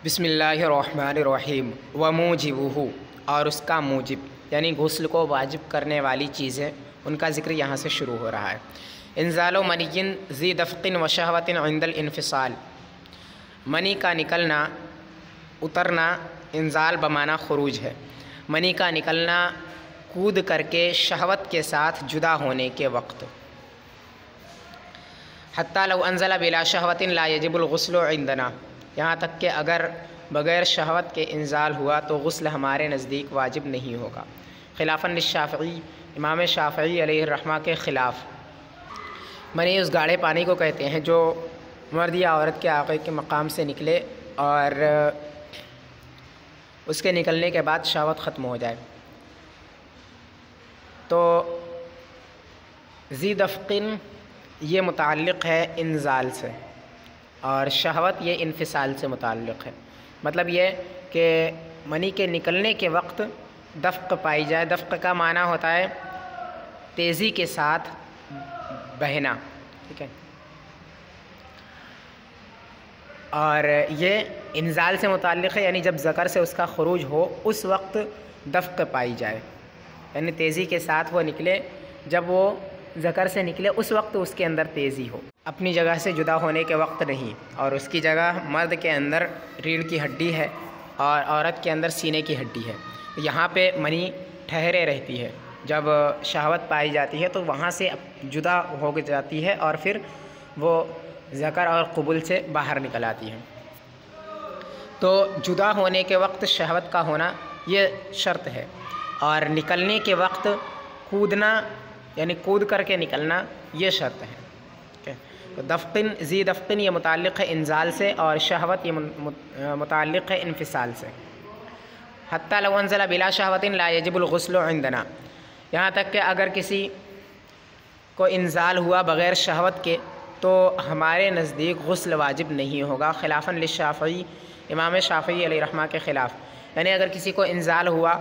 بسم اللہ الرحمن الرحیم وموجبہ، اور اس کا موجب یعنی غسل کو واجب کرنے والی چیزیں، ان کا ذکر یہاں سے شروع ہو رہا ہے۔ انزال منی ذی دفق و شہوت عند الانفصال، منی کا نکلنا، اترنا، انزال بمعنی خروج ہے۔ منی کا نکلنا کود کر کے شہوت کے ساتھ جدا ہونے کے وقت۔ حتی لو انزل بلا شہوت لا یجب الغسل عندنا، یہاں تک کہ اگر بغیر شہوت کے انزال ہوا تو غسل ہمارے نزدیک واجب نہیں ہوگا۔ خلافاً للشافعی، امام شافعی علیہ الرحمہ کے خلاف۔ منی اس گاڑھے پانی کو کہتے ہیں جو مرد یا عورت کے عاقے کے مقام سے نکلے اور اس کے نکلنے کے بعد شہوت ختم ہو جائے۔ تو ذی دفقن یہ متعلق ہے انزال سے، اور شہوت یہ انفصال سے متعلق ہے۔ مطلب یہ کہ منی کے نکلنے کے وقت دفق پائی جائے۔ دفق کا معنی ہوتا ہے تیزی کے ساتھ بہنا، ٹھیک ہے، اور یہ انزال سے متعلق ہے، یعنی جب ذکر سے اس کا خروج ہو اس وقت دفق پائی جائے، یعنی تیزی کے ساتھ وہ نکلے، جب وہ ذکر سے نکلے اس وقت اس کے اندر تیزی ہو، اپنی جگہ سے جدا ہونے کے وقت نہیں، اور اس کی جگہ مرد کے اندر ریڑھ کی ہڈی ہے اور عورت کے اندر سینے کی ہڈی ہے۔ یہاں پہ منی ٹھہرے رہتی ہے، جب شہوت پائی جاتی ہے تو وہاں سے جدا ہو جاتی ہے اور پھر وہ ذکر اور قبول سے باہر نکل آتی ہے۔ تو جدا ہونے کے وقت شہوت کا ہونا یہ شرط ہے، اور نکلنے کے وقت کودنا یعنی کود کر کے نکلنا یہ شرط ہے۔ دفقن ذی دفقن یہ متعلق ہے انزال سے، اور شہوت یہ متعلق ہے انفصال سے۔ حتی لو انزل بلا شہوت لا یجب الغسل عندنا، یہاں تک کہ اگر کسی کو انزال ہوا بغیر شہوت کے تو ہمارے نزدیک غسل واجب نہیں ہوگا۔ خلافاً للشافعی، امام شافعی علیہ الرحمہ کے خلاف، یعنی اگر کسی کو انزال ہوا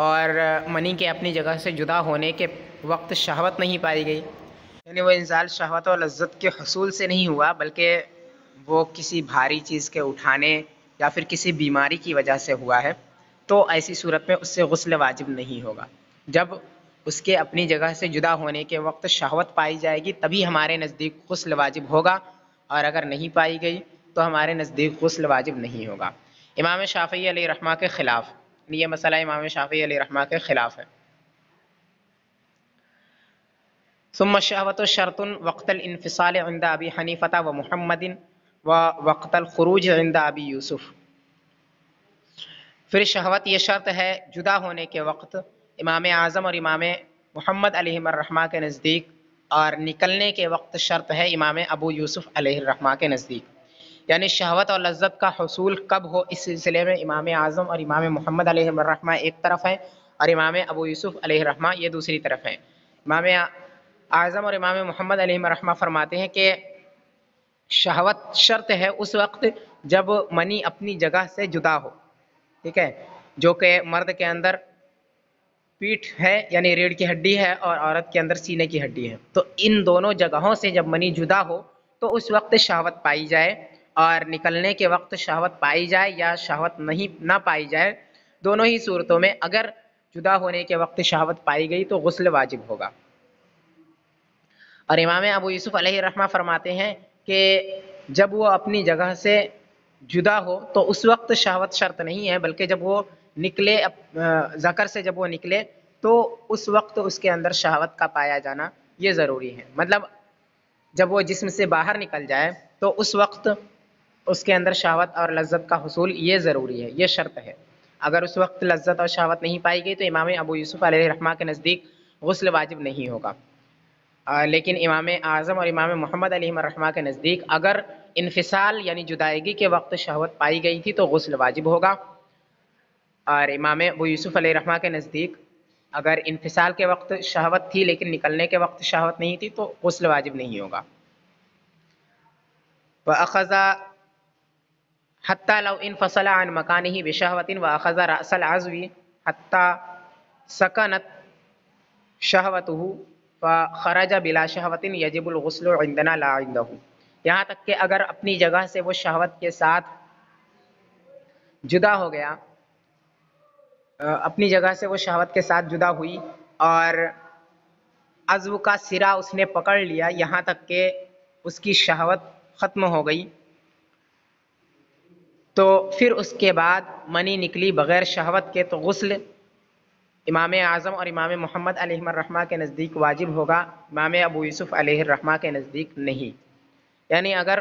اور منی کے اپنی جگہ سے جدا ہونے کے وقت شہوت نہیں پائی گئی، یعنی وہ انزال شہوت و لذت کے حصول سے نہیں ہوا بلکہ وہ کسی بھاری چیز کے اٹھانے یا پھر کسی بیماری کی وجہ سے ہوا ہے، تو ایسی صورت میں اس سے غسل واجب نہیں ہوگا۔ جب اس کے اپنی جگہ سے جدا ہونے کے وقت شہوت پائی جائے گی تبھی ہمارے نزدیک غسل واجب ہوگا، اور اگر نہیں پائی گئی تو ہمارے نزدیک غسل واجب نہیں ہوگا۔ امام شافعی علیہ الرحمہ کے خلاف، یہ مسئلہ امام شافعی علیہ الرحمہ کے خلاف ہے۔ ثم الشہوۃ شرط وقت الانفصال عند ابی حنیفہ و محمد و وقت الخروج عند ابی یوسف، پھر شہوت یہ شرط ہے جدا ہونے کے وقت امام اعظم اور امام محمد علیہ الرحمہ کے نزدیک، اور نکلنے کے وقت شرط ہے امام ابو یوسف علیہ الرحمہ کے نزدیک۔ یعنی شہوت اور لذت کا حصول کب ہو، اس سلسلے میں امام اعظم اور امام محمد علیہ الرحمہ ایک طرف ہیں، اور امام ابو یوسف علیہ الرحمہ یہ دوسری طرف ہیں۔ امام اعظم اور امام محمد علیہ الرحمہ فرماتے ہیں کہ شہوت شرط ہے اس وقت جب منی اپنی جگہ سے جدا ہو، ٹھیک ہے، جو کہ مرد کے اندر پیٹھ ہے یعنی ریڑھ کی ہڈی ہے اور عورت کے اندر سینے کی ہڈی ہے، تو ان دونوں جگہوں سے جب منی جدا ہو تو اس وقت شہوت پائی جائے، اور نکلنے کے وقت شہوت پائی جائے یا شہوت نہ پائی جائے، دونوں ہی صورتوں میں اگر جدا ہونے کے وقت شہوت پائی گئی تو غسل واجب ہوگا۔ اور امام ابو یوسف علیہ الرحمہ فرماتے ہیں کہ جب وہ اپنی جگہ سے جدا ہو تو اس وقت شہوت شرط نہیں ہے، بلکہ جب وہ نکلے ذکر سے، جب وہ نکلے تو اس وقت اس کے اندر شہوت کا پایا جانا یہ ضروری ہے۔ مطلب جب وہ جسم سے باہر نکل جائے تو اس وقت اس کے اندر شہوت اور لذت کا حصول یہ ضروری ہے، یہ شرط ہے۔ اگر اس وقت لذت اور شہوت نہیں پائی گئی تو امام ابو یوسف علیہ الرحمہ کے نزدیک غسل واجب نہیں ہوگا، لیکن امام اعظم اور امام محمد علیہ الرحمہ کے نزدیک اگر انفصال یعنی جدائیگی کے وقت شہوت پائی گئی تھی تو غسل واجب ہوگا، اور امام ابو یوسف علیہ الرحمہ کے نزدیک اگر انفصال کے وقت شہوت تھی لیکن نکلنے کے وقت شہوت نہیں تھی تو غسل واجب نہیں ہوگا۔ وَأَخَذَ حَتَّى لَوْ انفصل عن مكانه بشهوة وأخذ رأس العزو حتى سكنت شهوته فخرج بلا شهوة يجب الغسل عندنا لا عنده، یہاں تک کہ اگر اپنی جگہ سے وہ شہوت کے ساتھ جدا ہو گیا، اپنی جگہ سے وہ شہوت کے ساتھ جدا ہوئی اور عضو کا سرا اس نے پکڑ لیا یہاں تک کہ اس کی شہوت ختم ہو گئی، تو پھر اس کے بعد منی نکلی بغیر شہوت کے، تو غسل امام اعظم اور امام محمد علیہ الرحمہ کے نزدیک واجب ہوگا، امام ابو یوسف علیہ الرحمہ کے نزدیک نہیں۔ یعنی اگر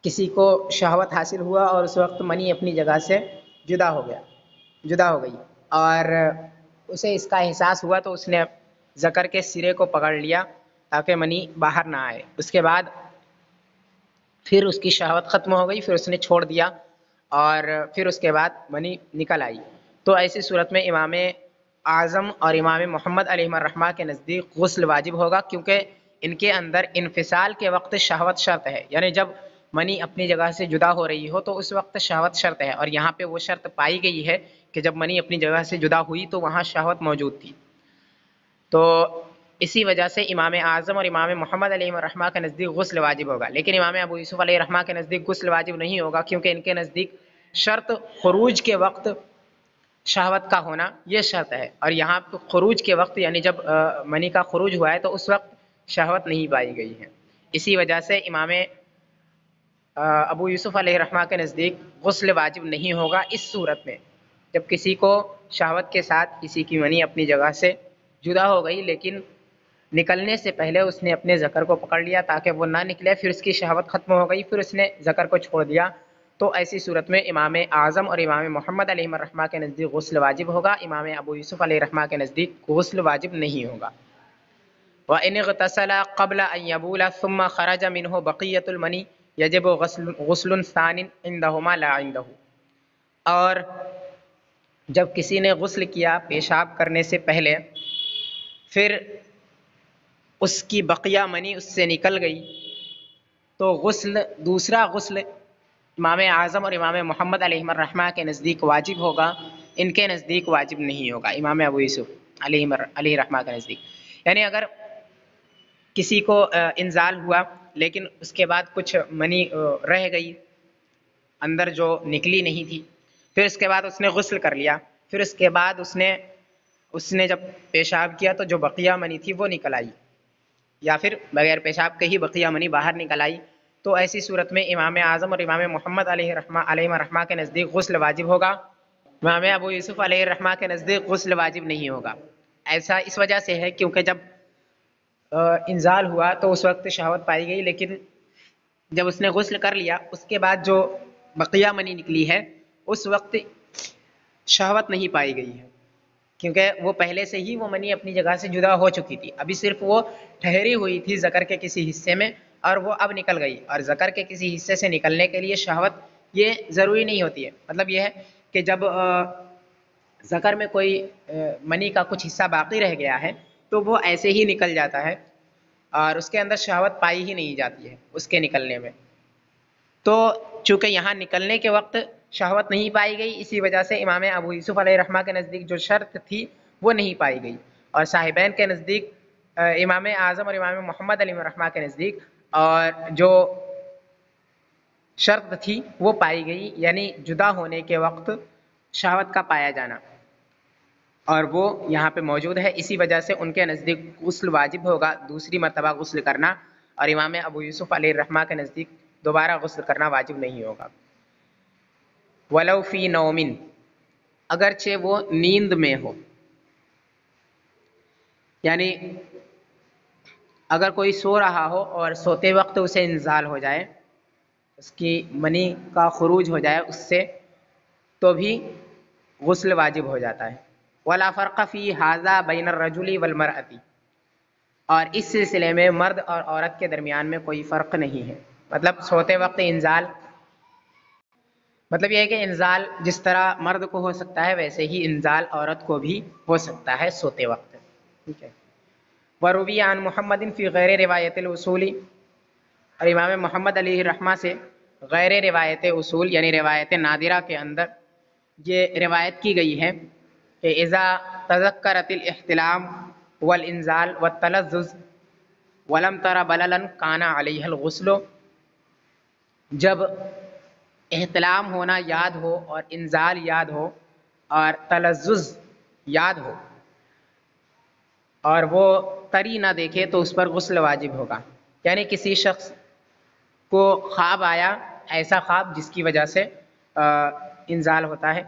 کسی کو شہوت حاصل ہوا اور اس وقت منی اپنی جگہ سے جدا ہو گئی اور اسے اس کا احساس ہوا، تو اس نے ذکر کے سرے کو پکڑ لیا تاکہ منی باہر نہ آئے، اس کے بعد پھر اس کی شہوت ختم ہو گئی، پھر اس نے چھوڑ دیا اور پھر اس کے بعد منی نکل آئی، تو ایسی صورت میں امام اعظم اور امام محمد علیہ الرحمہ کے نزدیک غسل واجب ہوگا، کیونکہ ان کے اندر انفصال کے وقت شہوت شرط ہے، یعنی جب منی اپنی جگہ سے جدا ہو رہی ہو تو اس وقت شہوت شرط ہے، اور یہاں پہ وہ شرط پائی گئی ہے کہ جب منی اپنی جگہ سے جدا ہوئی تو وہاں شہوت موجود تھی، تو اسی وجہ سے امام اعظم اور امام محمد علیہ الرحمہ کے نزدیک غسل واجب ہوگا، لیکن امام ابو یوسف علیہ الرحمہ کے نزدیک غسل واجب نہیں ہوگا، کیونکہ ان کے نزدیک شرط خروج کے وقت شہوت کا ہونا یہ شرط ہے، اور یہاں خروج کے وقت یعنی جب منی کا خروج ہوا ہے تو اس وقت شہوت نہیں پائی گئی ہے، اسی وجہ سے امام ابو یوسف علیہ الرحمہ کے نزدیک غسل واجب نہیں ہوگا اس صورت میں، جب کسی کو شہوت کے ساتھ کسی کی منی اپنی جگہ سے جدا ہو گئی لیکن نکلنے سے پہلے اس نے اپنے ذکر کو پکڑ لیا تاکہ وہ نہ نکلے، پھر اس کی شہوت ختم ہو گئی، پھر اس نے ذکر کو چھوڑ دیا، تو ایسی صورت میں امام اعظم اور امام محمد علیہ الرحمہ کے نزدیک غسل واجب ہوگا، امام ابو یوسف علیہ الرحمہ کے نزدیک غسل واجب نہیں ہوگا۔ وَإِنِ اغْتَسَلَ قَبْلَ أَن يَبُولَ ثُمَّ خَرَجَ مِنْهُ بَقِيَّةُ الْمَنِيِّ يَجِبُ غُسْلٌ ثَانٍ عِندَهُمَا لَا عِندَهُ، اور جب کسی نے غسل کیا پیشاب کرنے سے پہلے، پھر اس کی بقیہ منی اس سے نکل گئی، تو غسل دوسرا غسل امام اعظم اور امام محمد علیہ الرحمہ کے نزدیک واجب ہوگا، ان کے نزدیک واجب نہیں ہوگا، امام ابو یوسف علیہ الرحمہ کے نزدیک۔ یعنی اگر کسی کو انزال ہوا لیکن اس کے بعد کچھ منی رہ گئی اندر جو نکلی نہیں تھی، پھر اس کے بعد اس نے غسل کر لیا، پھر اس کے بعد اس نے جب پیشاب کیا تو جو بقیہ منی تھی وہ نکل آئی، یا پھر بغیر پیشاب کے ہی بقیہ منی باہر نکل آئی، تو ایسی صورت میں امام اعظم اور امام محمد علیہ الرحمہ کے نزدیک غسل واجب ہوگا، امام ابو یوسف علیہ الرحمہ کے نزدیک غسل واجب نہیں ہوگا۔ ایسا اس وجہ سے ہے کیونکہ جب انزال ہوا تو اس وقت شہوت پائی گئی، لیکن جب اس نے غسل کر لیا اس کے بعد جو بقیہ منی نکلی ہے اس وقت شہوت نہیں پائی گئی ہے، کیونکہ وہ پہلے سے ہی وہ منی اپنی جگہ سے جدا ہو چکی تھی، ابھی صرف وہ ٹھہری ہوئی تھی ذکر کے کسی حصے میں اور وہ اب نکل گئی، اور ذکر کے کسی حصے سے نکلنے کے لیے شہوت یہ ضروری نہیں ہوتی ہے، مطلب یہ ہے کہ جب ذکر میں کوئی منی کا کچھ حصہ باقی رہ گیا ہے تو وہ ایسے ہی نکل جاتا ہے اور اس کے اندر شہوت پائی ہی نہیں جاتی ہے اس کے نکلنے میں، تو چونکہ یہاں نکلنے کے وقت شہوت نہیں پائی گئی اسی وجہ سے امام ابو یوسف علیہ الرحمہ کے نزدیک جو شرط تھی وہ نہیں پائی گئی، اور صاحبین کے نزدیک امام اعظم اور امام محمد علیہ الرحمہ کے نزدیک اور جو شرط تھی وہ پائی گئی، یعنی جدا ہونے کے وقت شہوت کا پایا جانا، اور وہ یہاں پہ موجود ہے، اسی وجہ سے ان کے نزدیک غسل واجب ہوگا، دوسری مرتبہ غسل کرنا، اور امام ابو یوسف علیہ الرحمہ کے نزدیک دوبارہ غسل کرنا واجب نہیں ہوگا۔ وَلَوْ فِي نَوْمٍ، اگرچہ وہ نیند میں ہو، یعنی اگر کوئی سو رہا ہو اور سوتے وقت اسے انزال ہو جائے، اس کی منی کا خروج ہو جائے اس سے، تو بھی غسل واجب ہو جاتا ہے۔ وَلَا فَرْقَ فِي هَذَا بَيْنَ الرَّجُلِ وَالْمَرْأَةِ، اور اس سلسلے میں مرد اور عورت کے درمیان میں کوئی فرق نہیں ہے، مطلب سوتے وقت انزال، مطلب یہ ہے کہ انزال جس طرح مرد کو ہو سکتا ہے ویسے ہی انزال عورت کو بھی ہو سکتا ہے سوتے وقت، ٹھیک ہے۔ وَرُوِيَ عَنْ مُحَمَّدٍ فِي غَيْرِ رِوَایَتِ الْأُصُولِ، اور امام محمد علیہ الرحمہ سے غیر روایت اصول یعنی روایت نادرہ کے اندر یہ روایت کی گئی ہے کہ اذا تذکرت الاحتلام والانزال والتلذذ ولم تر بللا کان علیہ الغسل، جب احتلام ہونا یاد ہو اور انزال یاد ہو اور تلزز یاد ہو اور وہ تری نہ دیکھے تو اس پر غسل واجب ہوگا. یعنی کسی شخص کو خواب آیا، ایسا خواب جس کی وجہ سے انزال ہوتا ہے،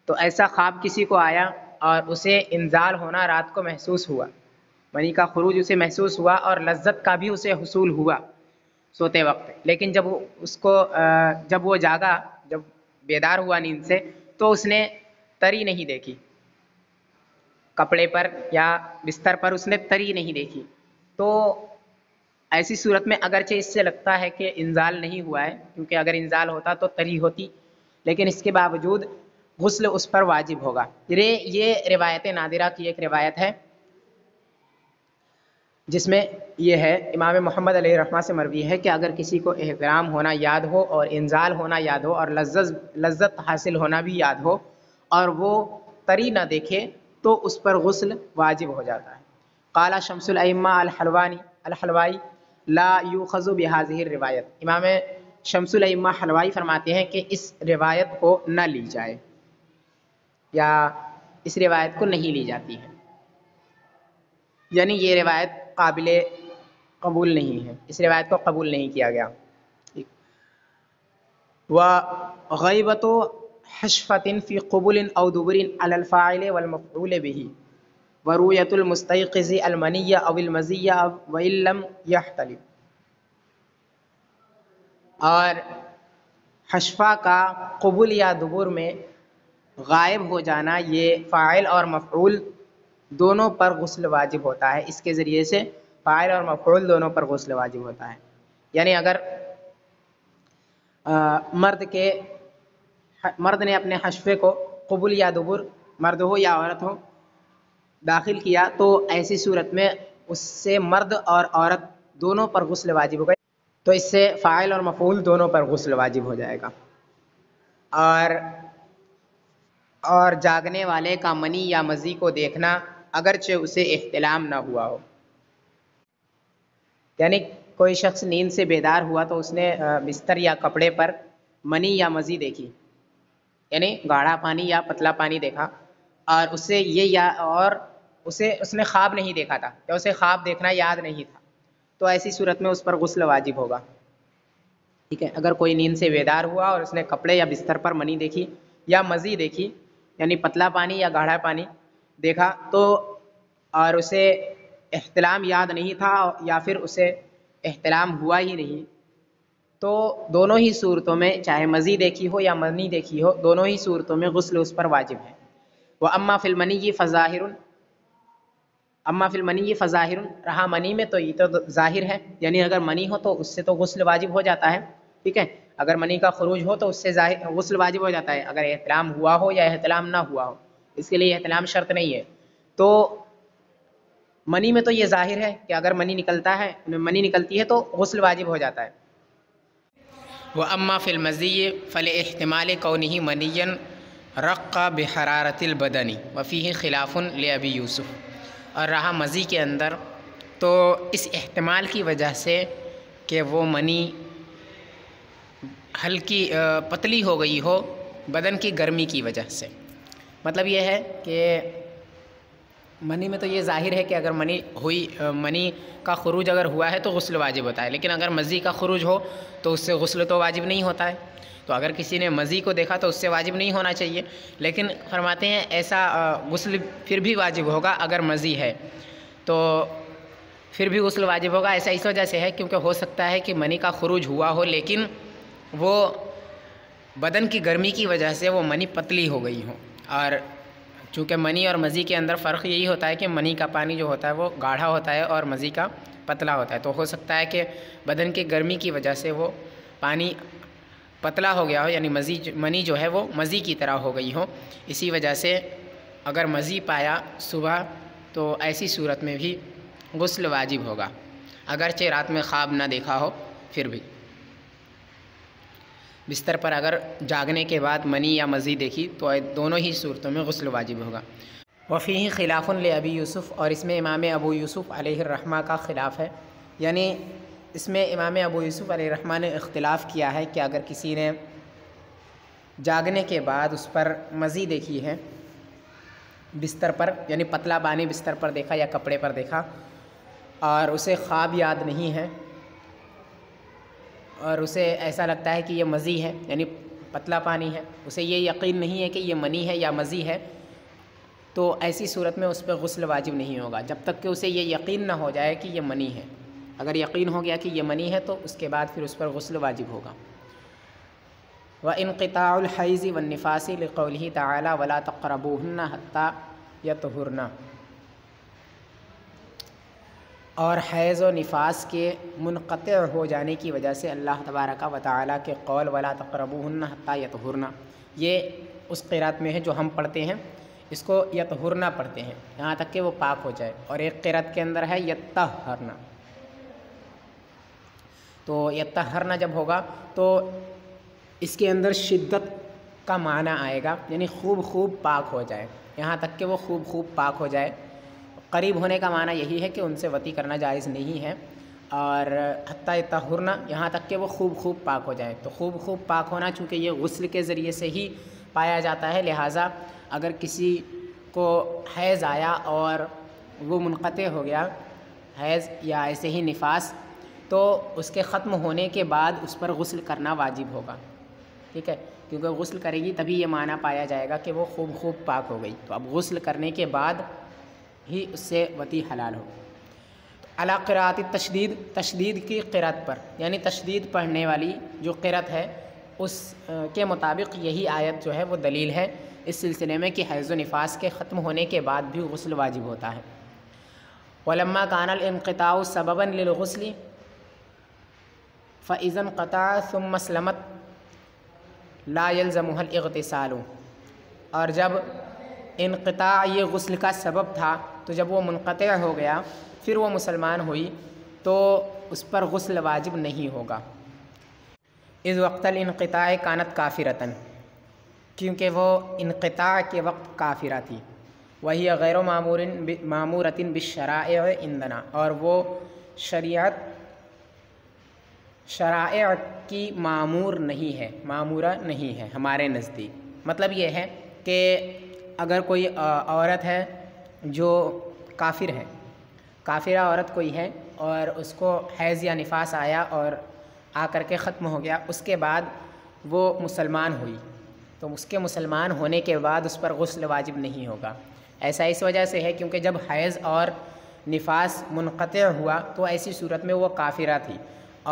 تو ایسا خواب کسی کو آیا اور اسے انزال ہونا رات کو محسوس ہوا، منی کا خروج اسے محسوس ہوا اور لذت کا بھی اسے حصول ہوا سوتے وقت، لیکن جب وہ جاگا، جب بیدار ہوا نیند سے، تو اس نے تری نہیں دیکھی، کپڑے پر یا بستر پر اس نے تری نہیں دیکھی. تو ایسی صورت میں اگرچہ اس سے لگتا ہے کہ انزال نہیں ہوا ہے، کیونکہ اگر انزال ہوتا تو تری ہوتی، لیکن اس کے باوجود غسل اس پر واجب ہوگا. یہ روایت نادرہ کی ایک روایت ہے جس میں یہ ہے، امام محمد علیہ الرحمہ سے مروی ہے کہ اگر کسی کو احترام ہونا یاد ہو اور انزال ہونا یاد ہو اور لذت حاصل ہونا بھی یاد ہو اور وہ تری نہ دیکھے تو اس پر غسل واجب ہو جاتا ہے. قال شمس الائمہ الحلوائی لا یؤخذ بهذه الروایت، امام شمس الائمہ حلوائی فرماتے ہیں کہ اس روایت کو نہ لی جائے یا اس روایت کو نہیں لی جاتی ہے، یعنی یہ روایت قابل قبول نہیں ہے، اس روایت کو قبول نہیں کیا گیا. وغیبت حشفۃ فی قبل او دبر علی الفاعل والمفعول به ورؤیت المستيقظ المنی او المزی وان لم یحتلم، اور حشفہ کا قبل یا دبر میں غائب ہو جانا، یہ فاعل اور مفعول دونوں پر غسل واجب ہوتا ہے. اس کے ذریعے سے فاعل اور مفعول دونوں پر غسل واجب ہوتا ہے. یعنی اگر مرد نے اپنے حشفے کو قبل یا دبر، مرد ہو یا عورت ہو، داخل کیا تو ایسی صورت میں اس سے مرد اور عورت دونوں پر غسل واجب ہوگا، تو اس سے فاعل اور مفعول دونوں پر غسل واجب ہو جائے گا. اور جاگنے والے کا منی یا مزی کو دیکھنا اگرچہ اسے احتلام نہ ہوا ہو. یعنی کوئی شخص نیند سے بیدار ہوا تو اس نے بستر یا کپڑے پر منی یا مزی دیکھی، یعنی گاڑھا پانی یا پتلا پانی دیکھا، اور اس نے خواب نہیں دیکھا تھا یا اسے خواب دیکھنا یاد نہیں تھا، تو ایسی صورت میں اس پر غسل واجب ہوگا. ٹھیک ہے. اگر کوئی نیند سے بیدار ہوا اور اس نے کپڑے یا بستر پر منی دیکھی یا مزی دیکھی، یعنی پتلا پانی یا گاڑھا پانی دیکھا، تو اور اسے احتلام یاد نہیں تھا یا پھر اسے احتلام ہوا ہی نہیں، تو دونوں ہی صورتوں میں، چاہے مزی دیکھی ہو یا منی دیکھی ہو، دونوں ہی صورتوں میں غسل اس پر واجب ہے. وَأَمَّا فِي الْمَنِيِّ فَظَاهِرٌ، رہا منی میں تو یہ تو ظاہر ہے، یعنی اگر منی ہو تو اس سے تو غسل واجب ہو جاتا ہے. ٹھیک ہے. اگر منی کا خروج ہو تو اس سے غسل واجب ہو جاتا ہے، اگر احتلام ہوا ہو یا احتلام نہ ہوا ہو، اس کے لیے احتلام شرط نہیں ہے. تو منی میں تو یہ ظاہر ہے کہ اگر منی نکلتی ہے تو غسل واجب ہو جاتا ہے. وَأَمَّا فِي الْمَزِيِّ فَلِاحْتِمَالِ كَوْنِهِ مَنِيًّا رَقَّ بِحَرَارَةِ الْبَدَنِ وَفِيهِ خِلَافٌ لِأَبِي یوسف. اور رہا مزی کے اندر تو اس احتمال کی وجہ سے کہ وہ منی ہلکی پتلی ہو گئی ہو بدن کی گرمی کی وجہ سے، مطلب یہ ہے کہ منی میں تو یہ ظاہر ہے کہ اگر منی کا خروج اگر ہوا ہے تو غسل واجب ہوتا ہے، لیکن اگر مزی کا خروج ہو تو اس سے غسل تو واجب نہیں ہوتا ہے. تو اگر کسی نے مزی کو دیکھا تو اس سے واجب نہیں ہونا چاہیے، لیکن فرماتے ہیں ایسا غسل پھر بھی واجب ہوگا اگر مزی ہے تو پھر بھی غسل واجب ہوگا. ایسا اس وجہ سے ہے کیونکہ ہو سکتا ہے کہ منی کا خروج ہوا ہو لیکن وہ بدن کی گرمی کی وجہ سے وہ منی پتلی ہو گئی ہو، اور چونکہ منی اور مزی کے اندر فرق یہی ہوتا ہے کہ منی کا پانی جو ہوتا ہے وہ گاڑھا ہوتا ہے اور مزی کا پتلا ہوتا ہے، تو ہو سکتا ہے کہ بدن کی گرمی کی وجہ سے وہ پانی پتلا ہو گیا ہو، یعنی منی جو ہے وہ مزی کی طرح ہو گئی ہو. اسی وجہ سے اگر مزی پایا صبح تو ایسی صورت میں بھی غسل واجب ہوگا، اگرچہ رات میں خواب نہ دیکھا ہو پھر بھی. بستر پر اگر جاگنے کے بعد منی یا مزی دیکھی تو دونوں ہی صورتوں میں غسل واجب ہوگا. وفیہ خلاف لابی یوسف، اور اس میں امام ابو یوسف علیہ الرحمہ کا خلاف ہے، یعنی اس میں امام ابو یوسف علیہ الرحمہ نے اختلاف کیا ہے کہ اگر کسی نے جاگنے کے بعد اس پر مزی دیکھی ہے بستر پر، یعنی پتلا بانی بستر پر دیکھا یا کپڑے پر دیکھا، اور اسے خواب یاد نہیں ہے، اور اسے ایسا لگتا ہے کہ یہ مزی ہے، یعنی پتلا پانی ہے، اسے یہ یقین نہیں ہے کہ یہ منی ہے یا مزی ہے، تو ایسی صورت میں اس پہ غسل واجب نہیں ہوگا جب تک کہ اسے یہ یقین نہ ہو جائے کہ یہ منی ہے۔ اگر یقین ہو گیا کہ یہ منی ہے تو اس کے بعد پھر اس پر غسل واجب ہوگا۔ وَانْقِطَاعُ الْحَيْضِ وَالنِّفَاسِ لِقَوْلِهِ تَعَالَى وَلَا تَقْرَبُوهُنَّ حَتَّى يَطْهُرْنَ، اور حیض و نفاس کے منقطع ہو جانے کی وجہ سے اللہ تبارک و تعالیٰ کے قول وَلَا تَقْرَبُوهُنَّ حَتَّى يَطْهُرْنَ، یہ اس قرأت میں ہے جو ہم پڑھتے ہیں، اس کو یطہرنا پڑھتے ہیں یہاں تک کہ وہ پاک ہو جائے، اور ایک قرأت کے اندر ہے یطہرنا۔ تو یطہرنا جب ہوگا تو اس کے اندر شدت کا معنی آئے گا، یعنی خوب خوب پاک ہو جائے، یہاں تک کہ وہ خوب خوب پاک ہو جائے۔ قریب ہونے کا معنی یہی ہے کہ ان سے وطی کرنا جائز نہیں ہے، اور حتیٰ یطہرنا یہاں تک کہ وہ خوب خوب پاک ہو جائے۔ تو خوب خوب پاک ہونا چونکہ یہ غسل کے ذریعے سے ہی پایا جاتا ہے، لہٰذا اگر کسی کو حیض آیا اور وہ منقطع ہو گیا، حیض یا ایسے ہی نفاس، تو اس کے ختم ہونے کے بعد اس پر غسل کرنا واجب ہوگا، ٹھیک ہے، کیونکہ غسل کرے گی تبھی یہ معنی پایا جائے گا کہ وہ خوب خوب پاک ہو گئی، تو اب غسل کرنے کے بعد ہی اس سے وطی حلال ہو۔ علی قراءۃ التشدید، تشدید کی قرأت پر، یعنی تشدید پڑھنے والی جو قرأت ہے اس کے مطابق یہی آیت جو ہے وہ دلیل ہے اس سلسلے میں کہ حیض و نفاس کے ختم ہونے کے بعد بھی غسل واجب ہوتا ہے۔ وَلَمَّا كَانَ الْانْقِطَاعُ سَبَبًا لِلْغُسْلِ فَإِذَا انْقَطَعَ ثُمَّ اسْلَمَتْ لَا يَلْزَمُهَا الْاغْتِسَالُ، اور جب انقطاع یہ غسل کا سبب تھا تو جب وہ منقطع ہو گیا پھر وہ مسلمان ہوئی تو اس پر غسل واجب نہیں ہوگا۔ اذ وقت الانقطاع کانت کافرتن، کیونکہ وہ انقطاع کے وقت کافرہ تھی، وہی غیر معمورۃ بالشرائع عندنا، اور وہ شرائع کی معمور نہیں ہے، معمورہ نہیں ہے ہمارے نزدیک۔ مطلب یہ ہے کہ اگر کوئی عورت ہے جو کافر ہے، کافرہ عورت کوئی ہے اور اس کو حیض یا نفاس آیا اور آ کر کے ختم ہو گیا، اس کے بعد وہ مسلمان ہوئی، تو اس کے مسلمان ہونے کے بعد اس پر غسل واجب نہیں ہوگا۔ ایسا اس وجہ سے ہے کیونکہ جب حیض اور نفاس منقطع ہوا تو ایسی صورت میں وہ کافرہ تھی،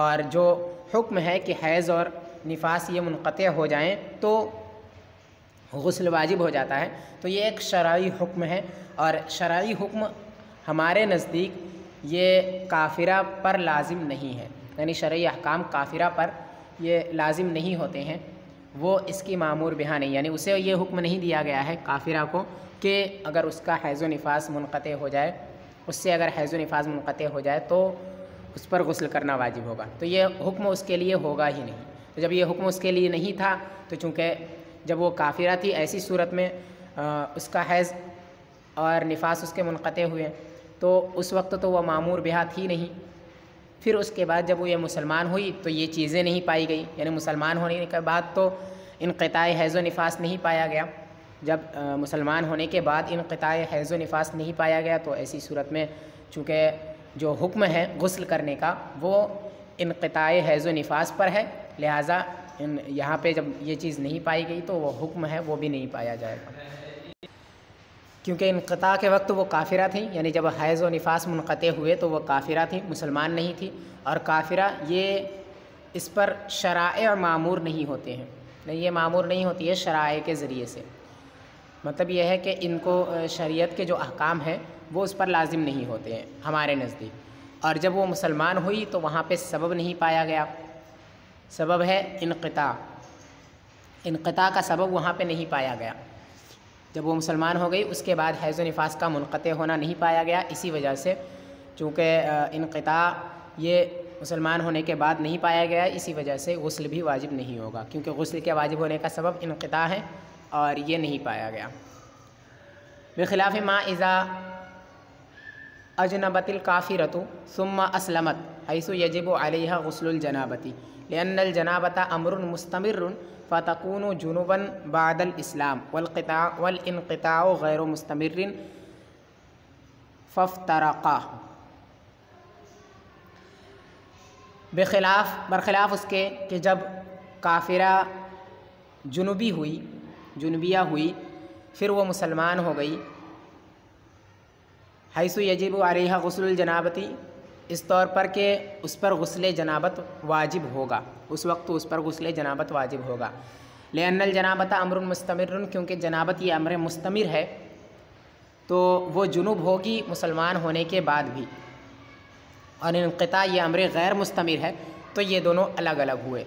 اور جو حکم ہے کہ حیض اور نفاس یہ منقطع ہو جائیں تو غسل واجب ہو جاتا ہے، تو یہ ایک شرعی حکم ہے، اور شرعی حکم ہمارے نزدیک یہ کافرہ پر لازم نہیں ہے، یعنی شرعی احکام کافرہ پر یہ لازم نہیں ہوتے ہیں، وہ اس کی معمور بہا نہیں، یعنی اسے یہ حکم نہیں دیا گیا ہے کافرہ کو کہ اگر اس کا حیض و نفاس منقطع ہو جائے، اس سے اگر حیض و نفاس منقطع ہو جائے تو اس پر غسل کرنا واجب ہوگا، تو یہ حکم اس کے لیے ہوگا ہی نہیں۔ تو جب یہ حکم اس کے لیے نہیں تھا تو چونکہ جب وہ کافرہ تھی ایسی صورت میں اس کا حیض اور نفاس اس کے منقطع ہوئے تو اس وقت تو وہ معمور بہا تھی نہیں، پھر اس کے بعد جب وہ یہ مسلمان ہوئی تو یہ چیزیں نہیں پائی گئی، یعنی مسلمان ہونے کے بعد تو انقطاع حیض و نفاس نہیں پایا گیا، جب مسلمان ہونے کے بعد انقطاع حیض و نفاس نہیں پایا گیا تو ایسی صورت میں چونکہ جو حکم ہے غسل کرنے کا وہ انقطاع حیض و نفاس پر ہے، لہٰذا یہاں پہ جب یہ چیز نہیں پائی گئی تو وہ حکم ہے وہ بھی نہیں پایا جائے گا، کیونکہ انقطاع کے وقت وہ کافرہ تھیں، یعنی جب حیض و نفاس منقطع ہوئے تو وہ کافرہ تھیں، مسلمان نہیں تھی، اور کافرہ یہ اس پر شرائع معمور نہیں ہوتے ہیں، یہ معمور نہیں ہوتی ہے شرائع کے ذریعے سے، مطلب یہ ہے کہ ان کو شریعت کے جو احکام ہیں وہ اس پر لازم نہیں ہوتے ہیں ہمارے نزدیک، اور جب وہ مسلمان ہوئی تو وہاں پہ سبب نہیں پایا گیا، سبب ہے انقطاع، انقطاع کا سبب وہاں پہ نہیں پایا گیا، جب وہ مسلمان ہو گئی اس کے بعد حیض و نفاس کا منقطع ہونا نہیں پایا گیا، اسی وجہ سے چونکہ انقطاع یہ مسلمان ہونے کے بعد نہیں پایا گیا، اسی وجہ سے غسل بھی واجب نہیں ہوگا، کیونکہ غسل کے واجب ہونے کا سبب انقطاع ہے اور یہ نہیں پایا گیا۔ بخلاف ما اذا اجنبت الکافرۃ ثم اسلمت حیث یجب علیہا غسل الجنابۃ لأن الجنابۃ امر مستمر فتكون جنبا بعد الإسلام والانقطاع غير مستمر فافترقا، برخلاف اس کے کہ جب کافرہ جنوبیہ ہوئی پھر وہ مسلمان ہو گئی، حیث یجب علیہ غسل الجنابتی، اس طور پر کہ اس پر غسل جنابت واجب ہوگا، اس وقت اس پر غسل جنابت واجب ہوگا، لأن الجنابت امر مستمر، کیونکہ جنابت یہ امر مستمر ہے، تو وہ جنوب ہوگی مسلمان ہونے کے بعد بھی، اور انقطاع یہ امر غیر مستمر ہے، تو یہ دونوں الگ الگ ہوئے۔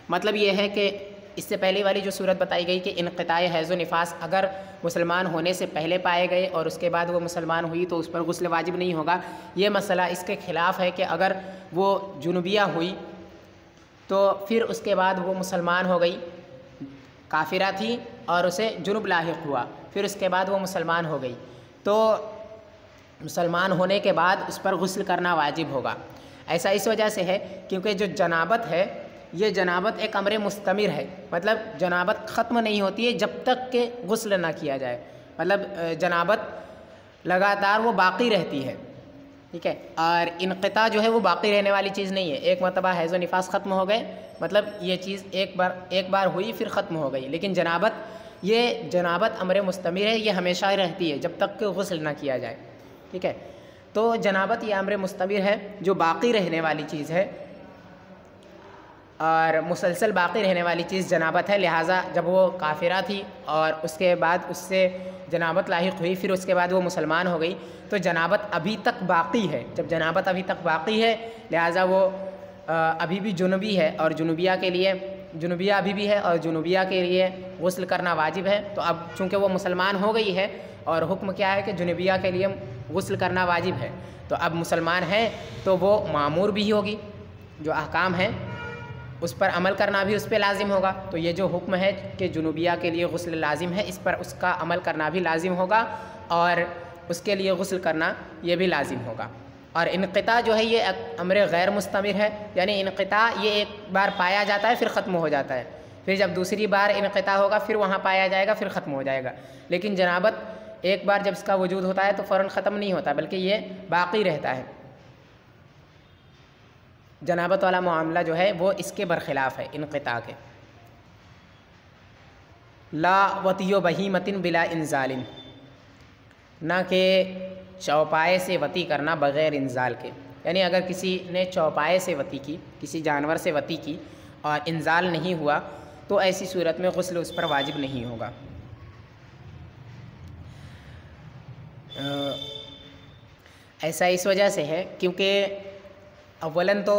مطلب یہ ہے کہ اس سے پہلے والی جو صورت بتائی گئی کہ انقطاع حیض و نفاس اگر مسلمان ہونے سے پہلے پائے گئے اور اس کے بعد وہ مسلمان ہوئی تو اس پر غسل واجب نہیں ہوگا، یہ مسئلہ اس کے خلاف ہے کہ اگر وہ جنوبیہ ہوئی تو پھر اس کے بعد وہ مسلمان ہو گئی، کافرہ تھی اور اسے جنوب لاحق ہوا، پھر اس کے بعد وہ مسلمان ہو گئی، تو مسلمان ہونے کے بعد اس پر غسل کرنا واجب ہوگا۔ ایسا اس وجہ سے ہے کیونکہ جو جنابت ہے یہ جنابت ایک امر مستمر ہے، مطلب جنابت ختم نہیں ہوتی ہے جب تک کہ غسل نہ کیا جائے، مطلب جنابت لگاتار وہ باقی رہتی ہے، ٹھیک ہے، اور انقطاع جو ہے وہ باقی رہنے والی چیز نہیں ہے۔ ایک مرتبہ حیض و نفاس ختم ہو گئے، مطلب یہ چیز ایک بار ہوئی پھر ختم ہو گئی، لیکن جنابت امر مستمر ہے، یہ ہمیشہ رہتی ہے جب تک کہ غسل نہ کیا جائے، ٹھیک ہے۔ تو جنابت یہ امر مستمر ہے جو باقی رہنے والی چیز ہے، اور مسلسل باقی رہنے والی چیز جنابت ہے، لہٰذا جب وہ کافرہ تھی اور اس کے بعد اس سے جنابت لاحق ہوئی، پھر اس کے بعد وہ مسلمان ہو گئی، تو جنابت ابھی تک باقی ہے۔ جب جنابت ابھی تک باقی ہے لہٰذا وہ ابھی بھی جنوبی ہے، اور جنوبیہ ابھی بھی ہے اور جنوبیہ کے لیے غسل کرنا واجب ہے۔ تو اب چونکہ وہ مسلمان ہو گئی ہے اور حکم کیا ہے کہ جنوبیہ کے لیے غسل کرنا واجب ہے، تو اب مسلمان ہے تو وہ معمور بھی ہوگی، جو احکام ہیں اس پر عمل کرنا بھی اس پہ لازم ہوگا۔ تو یہ جو حکم ہے کہ جنوبیہ کے لیے غسل لازم ہے، اس پر اس کا عمل کرنا بھی لازم ہوگا اور اس کے لیے غسل کرنا یہ بھی لازم ہوگا۔ اور انقطاع جو ہے یہ امر غیر مستمر ہے، یعنی انقطاع یہ ایک بار پایا جاتا ہے پھر ختم ہو جاتا ہے، پھر جب دوسری بار انقطاع ہوگا پھر وہاں پایا جائے گا پھر ختم ہو جائے گا، لیکن جنابت ایک بار جب اس کا وجود ہوتا ہے تو فوراً ختم نہیں ہوتا بلکہ یہ باقی رہتا ہے۔ جنابت والا معاملہ جو ہے وہ اس کے برخلاف ہے انقطاع کے۔ لا وطی بہیمۃ بلا انزال، نہ کہ چوپائے سے وطی کرنا بغیر انزال کے، یعنی اگر کسی نے چوپائے سے وطی کی، کسی جانور سے وطی کی اور انزال نہیں ہوا تو ایسی صورت میں غسل اس پر واجب نہیں ہوگا۔ ایسا اس وجہ سے ہے کیونکہ اولاً تو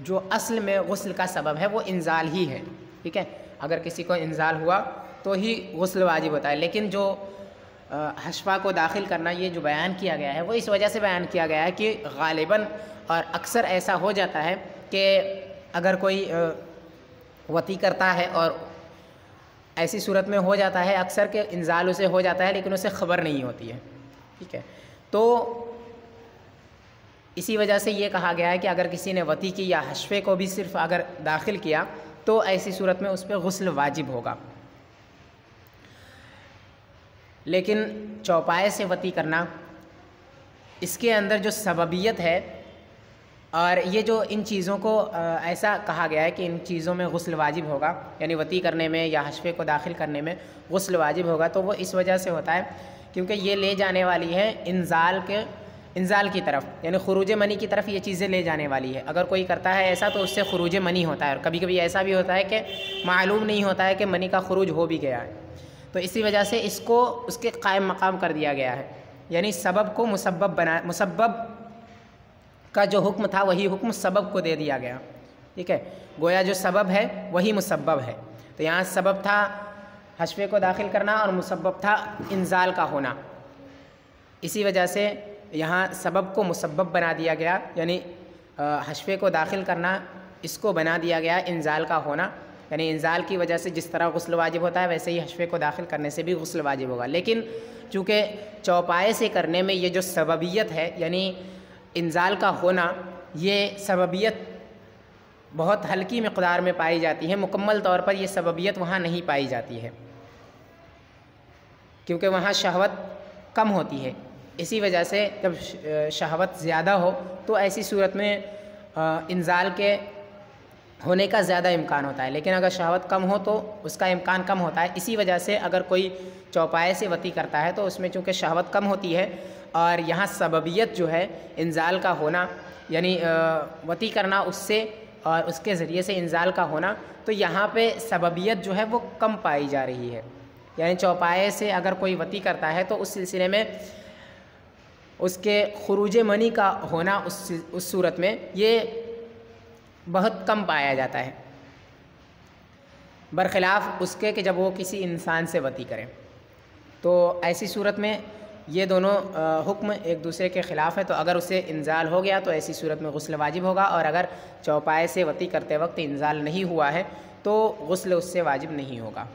جو اصل میں غسل کا سبب ہے وہ انزال ہی ہے، ٹھیک ہے، اگر کسی کو انزال ہوا تو ہی غسل واجب ہوتا ہے، لیکن جو حشفہ کو داخل کرنا یہ جو بیان کیا گیا ہے وہ اس وجہ سے بیان کیا گیا ہے کہ غالباً اور اکثر ایسا ہو جاتا ہے کہ اگر کوئی وطی کرتا ہے اور ایسی صورت میں ہو جاتا ہے اکثر کہ انزال اسے ہو جاتا ہے لیکن اسے خبر نہیں ہوتی ہے، ٹھیک ہے، تو اسی وجہ سے یہ کہا گیا ہے کہ اگر کسی نے وطی کی یا حشفے کو بھی صرف اگر داخل کیا تو ایسی صورت میں اس پہ غسل واجب ہوگا۔ لیکن چوپائے سے وطی کرنا اس کے اندر جو سببیت ہے، اور یہ جو ان چیزوں کو ایسا کہا گیا ہے کہ ان چیزوں میں غسل واجب ہوگا، یعنی وطی کرنے میں یا حشفے کو داخل کرنے میں غسل واجب ہوگا، تو وہ اس وجہ سے ہوتا ہے کیونکہ یہ لے جانے والی ہے انزال کی طرف، یعنی خروج منی کی طرف یہ چیزیں لے جانے والی ہے۔ اگر کوئی کرتا ہے ایسا تو اس سے خروج منی ہوتا ہے، اور کبھی کبھی ایسا بھی ہوتا ہے کہ معلوم نہیں ہوتا ہے کہ منی کا خروج ہو بھی گیا ہے، تو اسی وجہ سے اس کو اس کے قائم مقام کر دیا گیا ہے، یعنی سبب کو مسبب کا جو حکم تھا وہی حکم سبب کو دے دیا گیا، ٹھیک ہے، گویا جو سبب ہے وہی مسبب ہے۔ تو یہاں سبب تھا حشفے کو داخل کرنا اور مسبب تھا انزال کا ہونا، اسی وجہ سے یہاں سبب کو مسبب بنا دیا گیا، یعنی حشفے کو داخل کرنا اس کو بنا دیا گیا انزال کا ہونا، یعنی انزال کی وجہ سے جس طرح غسل واجب ہوتا ہے ویسے ہی حشفے کو داخل کرنے سے بھی غسل واجب ہوگا۔ لیکن چونکہ چوپائے سے کرنے میں یہ جو سببیت ہے، یعنی انزال کا ہونا، یہ سببیت بہت ہلکی مقدار میں پائی جاتی ہے، مکمل طور پر یہ سببیت وہاں نہیں پائی جاتی ہے، کیونکہ وہاں شہوت کم ہوتی ہے۔ اسی وجہ سے جب شہوت زیادہ ہو تو ایسی صورت میں انزال کے ہونے کا زیادہ امکان ہوتا ہے، لیکن اگر شہوت کم ہو تو اس کا امکان کم ہوتا ہے۔ اسی وجہ سے اگر کوئی چوپائے سے وطی کرتا ہے تو اس میں چونکہ شہوت کم ہوتی ہے اور یہاں سببیت جو ہے انزال کا ہونا، یعنی وطی کرنا اس سے اور اس کے ذریعے سے انزال کا ہونا، تو یہاں پہ سببیت جو ہے وہ کم پائی جا رہی ہے۔ یعنی چوپائے سے اگر کوئی وطی کرتا ہے تو اس سلسلے میں اس کے خروج منی کا ہونا اس صورت میں یہ بہت کم پایا جاتا ہے، برخلاف اس کے کہ جب وہ کسی انسان سے وطی کرے۔ تو ایسی صورت میں یہ دونوں حکم ایک دوسرے کے خلاف ہے، تو اگر اسے انزال ہو گیا تو ایسی صورت میں غسل واجب ہوگا، اور اگر چوپائے سے وطی کرتے وقت انزال نہیں ہوا ہے تو غسل اس سے واجب نہیں ہوگا۔